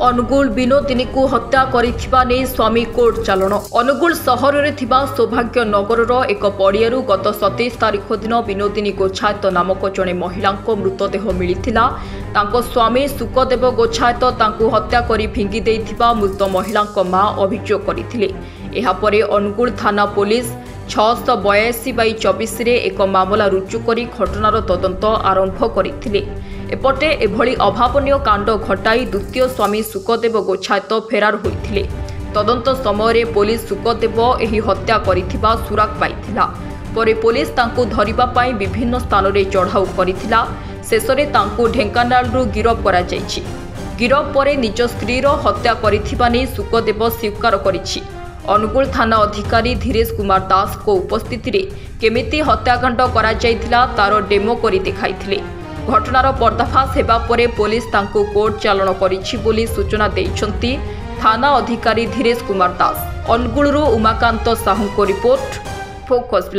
अनुगुल विनोदिनी को हत्या करिथिबा नै स्वामी कोर्ट चालन। अनुगुल सहर रे थिबा सौभाग्य नगर एक पड़ियारू गत 27 तारिख दिन विनोदिनी गोछायत नामक जड़े महिला मृतदेह मिलिथिला। तांको स्वामी सुखदेव गोछायत तांको हत्या करी फिंगी देइथिबा मृत महिला मां अभियोग करथिले। एहा परे अनुगुल थाना पुलिस 682/24 एक मामला रुजु करी घटनार तदंत आरंभ करथिले। एपटे एभली अभावनीय कांड घटाई द्वितीय स्वामी सुखदेव गोछायत फेरार होइथिले। तदंत समय पुलिस सुखदेव एही हत्या करिथिबा सुराग पाइथिला। परे पुलिस तांको धरिबा पाई विभिन्न स्थान रे चढ़ाऊ करिथिला। शेषरे तांको ढेंकानालरू गिरफ करा जायछि। गिरफ परे निज स्त्रीर हत्या करिथिबा नै सुखदेव स्वीकार करिछि। अनुगुल थाना अधिकारी धीरेश कुमार दास को उपस्थिति रे केमिति हत्याकांड करा जायथिला तार डेमो करी देखाइथिले। घटनार पर्दाफाश हेबा परे पुलिस तांको कोर्ट चालन करिछि बोली सूचना दैछन्ति थाना अधिकारी धीरेश कुमार दास। अनुगुलरू उमाकांत साहू को रिपोर्ट, फोकस ब्लास्ट।